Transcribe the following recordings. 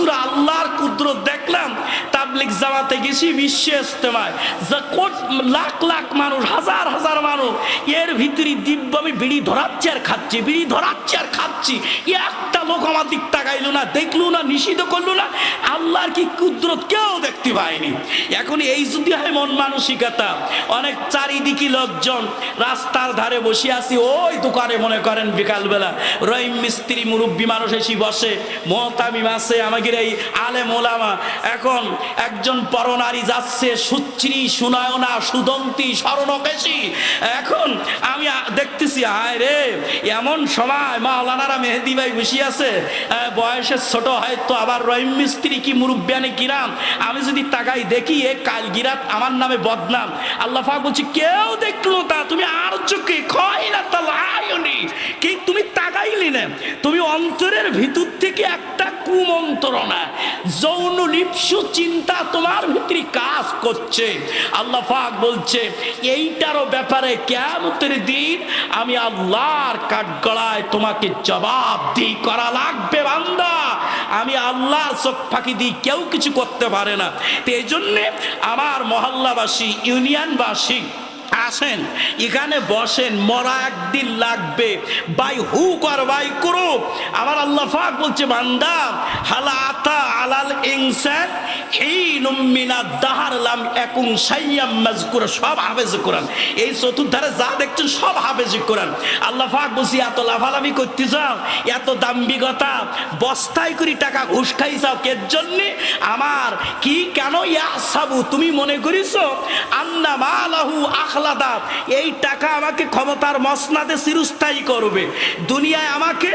হুজুর আল্লাহর কুদরত দেখলাম। তাবলিগ জামাতে গেছি, বিশ্ব ইজতেমায়, লাখ লাখ মানুষ, হাজার হাজার মানুষ, এর ভিতরে দিব্য আমি বিড়ি ধরাচ্ছি আর খাচ্ছি, বিড়ি ধরাচ্ছি আর খাচ্ছি, একটা লোক আমার দিক তাকাইলো না, দেখলো না, নিষিদ্ধ করলো না। আল্লাহর কি কুদরত কেউ দেখতে পায়নি। এখন এই যদি হয় মন মানসিকতা, অনেক চারিদিকে লোকজন, রাস্তার ধারে বসে আছি, ওই দোকানে মনে করেন বিকালবেলা রহিম মিস্ত্রি মুরব্বী মানুষ এসে বসে, মোহতামিম আছে, আমাদের এই আলেম ওলামা। এখন একজন পরনারী যাচ্ছে, সুশ্রী, সুনয়না, সুদন্তী, স্বর্ণকেশী। এখন আমি দেখতেছি, হায় রে, এমন সময় মাওলানারা মেহেদি ভাই বসে আছে, বয়সের ছোট হয়তো, আবার রহিম মিস্ত্রি কি মুরব্বিয়ানে কিরাম, আমি যদি তাকাই দেখি এ কালগিরাত আমার নামে বদনাম। আল্লাহ পাক বলছি কেউ দেখলো তা, তুমি আর চোখে খয় না তাল আয়নি, কি তুমি তাকাইলি না, তুমি অন্তরের ভিতর থেকে একটা কুমন্ত্রণা, যৌন লিপ্সু চিন্তা তোমার ভিতরে কাজ করছে। আল্লাহ পাক বলছে এইটারও ব্যাপারে কিয়ামতের দিন আমি আল্লাহর কাঠগড়ায় তোমাকে জবাবদিহি করা লাগবে বান্দা। আমি আল্লাহর চোখ ফাঁকি দিই, কেউ কিছু করতে পারে না। তো এই জন্যে আমার মহল্লাবাসী, ইউনিয়নবাসী আসেন, এখানে বসেন, মরা একদিন লাগবে, বাই হুক আর বাই করুক। আমার আল্লাহ পাক বলছে বান্দা, হালা আতা আলাল ইনসান হিনুম মিনাদ দাহার লাম ইয়াকুন শাইয়াম মাযকুরা, সব হাফেজ কোরআন। এই চতুর্ধারে যা দেখছেন সব হাফেজ কোরআন। আল্লাহ পাক বলছে এত লাফালাফি করতে যাও, এত দাম্ভিকতা, বস্তায় করে টাকা ঘুষ খাই যাও, কের জন্যে? আমার কি, কেন? ইয়াহসাবু, তুমি মনে করিছো আন্না মালাহু আখলাদা, এই টাকা আমাকে ক্ষমতার মসনাদে চিরস্থায়ী করবে, দুনিয়ায় আমাকে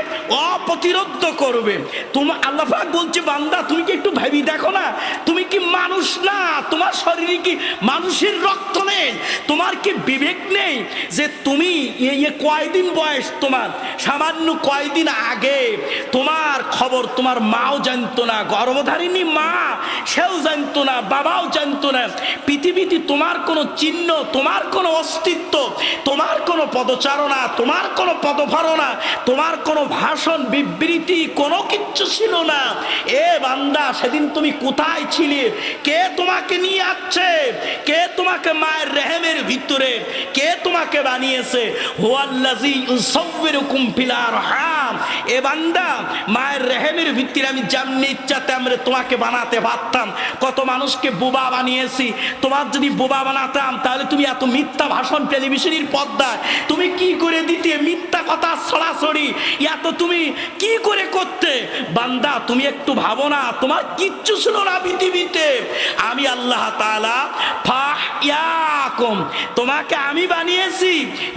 অপ্রতিরোধ করবে। তোমার আল্লাহ পাক বলছে বান্দা তুমি কি একটু ভাবি দেখো না, তুমি কি মানুষ না? তোমার শরীরে কি মানুষের রক্ত নেই? তোমার কি বিবেক নেই যে তুমি কয়দিন বয়স তোমার, সামান্য কয়দিন আগে তোমার খবর তোমার মাও জানতো না, গর্ভধারিণী মা সেও জানতো না, বাবাও জানতো না। পৃথিবীতে তোমার কোনো চিহ্ন, তোমার কোনো অস্তিত্ব, তোমার কোনো পদচারণা, তোমার কোনো পদভরণা, তোমার কোনো ভাষণ বিবৃতি, কোনো কিচ্ছু ছিল না। এ বান্দা সেদিন তুমি কোথায় ছিলে? কে তোমাকে নিয়ে আসছে? কে তোমাকে মায়ের রেহেমের ভিতরে, কে তোমাকে বানিয়েছে? হুয়াল্লাযী ইউসাউবিরুকুম ফিল আরহাম। এ বান্দা, মায়ের রেহেমের ভিতরে আমি যেমনি ইচ্ছা তেমনি তোমাকে বানাতে পারতাম। কত মানুষকে বোবা বানিয়েছি। তোমার যদি বোবা বানাতাম তাহলে তুমি এত মিথ্যা ভাষণ টেলিভিশনের পর্দায় তুমি কি করে দিতে? মিথ্যা কথা ছড়াছড়ি এত তুমি কি করে করতে? বান্দা তুমি একটু ভাবো না, তোমার কিচ্ছু ছিল না পৃথিবীতে। আমি আল্লাহ তাআলা ফাহইয়াকুম, তোমাকে আমি বানিয়েছি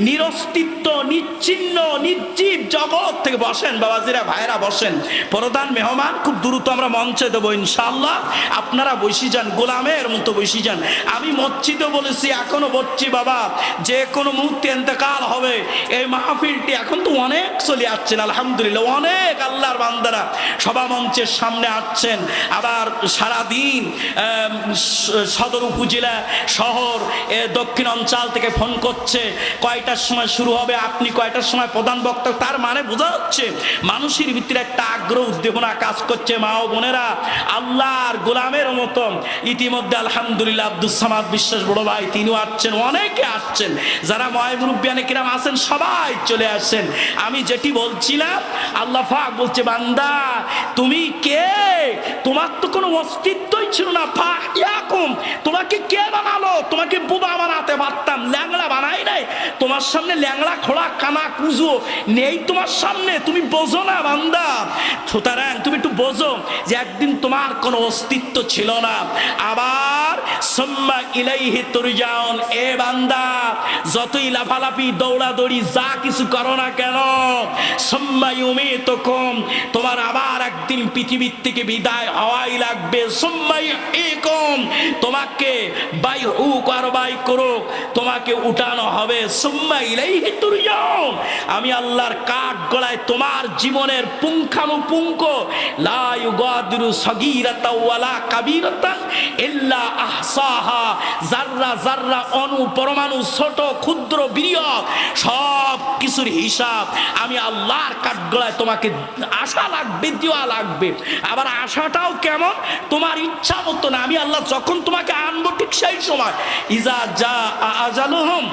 নিরস্তিত্ব, নিচ্ছিন্ন, নির্জীব জগৎ থেকে। বসেন বাবাজিরা, ভাইরা বসেন। প্রধান মেহমান খুব দ্রুত আমরা মঞ্চে দেবো ইনশাআল্লাহ। আপনারা বসে যান, গোলামের মতো বসে যান। আমি মসজিদে বলেছি, এখনো বলছি বাবা, যে কোনো মুহূর্তে ইন্তেকাল হবে। এই মাহফিলটি এখন তো অনেক চলে আসছেন, আলহামদুলিল্লাহ, অনেক আল্লাহর বান্দারা সভা মঞ্চের সামনে আসছেন। আবার সারাদিন সদর উপজেলা, শহর, দক্ষিণ অঞ্চল থেকে ফোন করছে, কয়টার সময় শুরু হবে, আপনি কয়টার সময় প্রধান বক্তা। তার মানে বোঝা যাচ্ছে মানুষের ভিতরে একটা আগ্রহ, উদ্দীপনা কাজ করছে। মা ও বোনেরা, আল্লাহর গোলামের মতো ইতিমধ্যে আলহামদুলিল্লাহ আব্দুস সামাদ বিশ্বাস বড় ভাই, তিনিও আসছেন, অনেকে আসছেন। যারা ময় মুরব্বিয়ানে কিরাম আছেন সবাই চলে আসছেন। আমি যেটি বলছিলাম, আল্লাহ পাক বলছে বান্দা তুমি কে? তোমার তো কোনো অস্তিত্বই ছিল না। ফাহইয়াকুম, তোমাকে কে বানালো? তোমাকে বোবা বানাতে পারতাম, ল্যাংড়া বানাই নাই। তোমার সামনে ল্যাংড়া, খোড়া, কানা, কুজো নেই তোমার সামনে, তুমি বোঝো না বান্দা। সুতরাং তুমি একটু বোঝো যে একদিন তোমার কোনো অস্তিত্ব ছিল না। আবার সুম্মা ইলাইহি তুরজাউন। এ বান্দা, যতই লাফালাফি, দৌড়াদৌড়ি, যা কিছু করো না কেন, সুম্মা ইউমীতুকুম, তোমার আবার একদিন পৃথিবীর থেকে বিদায় হওয়াই লাগবে। সুম্মা ইহয়িকুম, তোমাকে বাই হুক আর বাই করুক তোমাকে উঠানো হবে। সুম্মা ইলাইহি তুরজাউন। আমি আল্লাহর কাঠ গলায় তোমার জীবনের পুঙ্খানুপুঙ্খ, লা ইউগাদিরু সগীরাতাও ওয়ালা কাবীরাতান ইল্লা আহসাহা, জাররা জাররা, অণু পরমাণু, ছোট ক্ষুদ্র বৃহৎ সব কিছুর হিসাব আমি আল্লাহর কাঠগড়ায় তোমাকে আসা লাগবে, দেওয়া লাগবে। আবার আশাটাও কেমন? তোমার ইচ্ছা মতো না, আমি আল্লাহ যখন তোমাকে আনবো ঠিক সেই সময়। ইজা যা আজালুহুম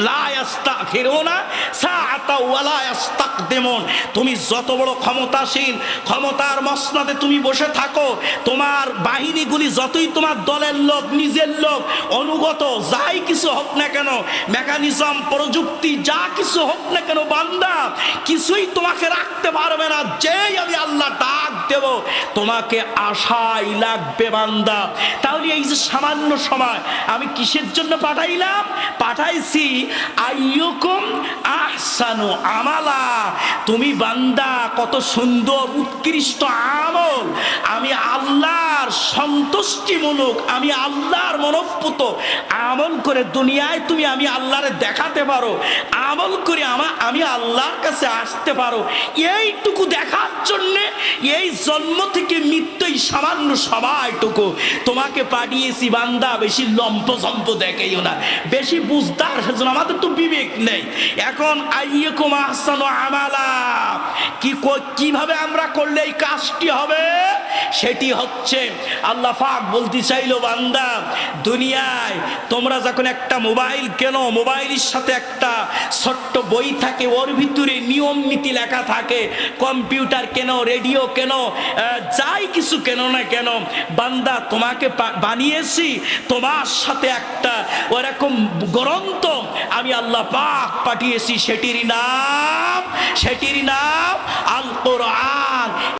লা ইস্তাখিরুনা সাআতা ওয়া লা ইস্তাকদিমুন। তুমি যত বড় ক্ষমতাসীন, ক্ষমতার মসনদে তুমি বসে থাকো, তোমার বাহিনীগুলি যতই তোমার দলের লোক, নিজের লোক, অনুগত যাই কিছু হোক না কেন, মেকানিজম, প্রযুক্তি যা কিছু হোক না কেন, বান্দা কিছুই তোমাকে রাখতে পারবে না। যেই আমি আল্লাহ ডাক দেব তোমাকে আশাই লাগবে বান্দা। তাহলে এই যে সামান্য সময় আমি কিসের জন্য পাঠাইলাম? পাঠাইছি আইয়ুকুম আহসানু আমালা। তুমি বান্দা কত সুন্দর উৎকৃষ্ট আমল, আমি আল্লাহর সন্তুষ্টিমূলক, আমি আল্লাহর মনঃপুত আমল করে দুনিয়ায় তুমি আমি আল্লাহরে দেখাতে পারো, আমল করে আমি আল্লাহর কাছে আসতে পারো। এইটুকু দেখার জন্যে এই জন্ম থেকে মৃত্যু সামান্য সময়টুকু তোমাকে পাঠিয়েছি বান্দা। বেশি লম্পজম্প দেখেইও না, বেশি বুঝদার সেজন্য, আমাদের তো বিবেক নেই। এখন আইয়ুকুম আহসানু আমালা, কিভাবে আমরা করলে এই কাজটি হবে? সেটি হচ্ছে আল্লাহ পাক বলতে চাইলো, বান্দা দুনিয়ায় তোমরা যখন একটা মোবাইল কেনো, মোবাইলের সাথে একটা ছোট্ট বই থাকে, ওর ভিতরে নিয়ম নীতি লেখা থাকে। কম্পিউটার কেনো, রেডিও কেনো, যাই কিছু কেনো না কেন, বান্দা তোমাকে বানিয়েছি, তোমার সাথে একটা ওরকম গ্রন্থ আমি আল্লাহ পাক পাঠিয়েছি, সেটির নাম আল কোরআন।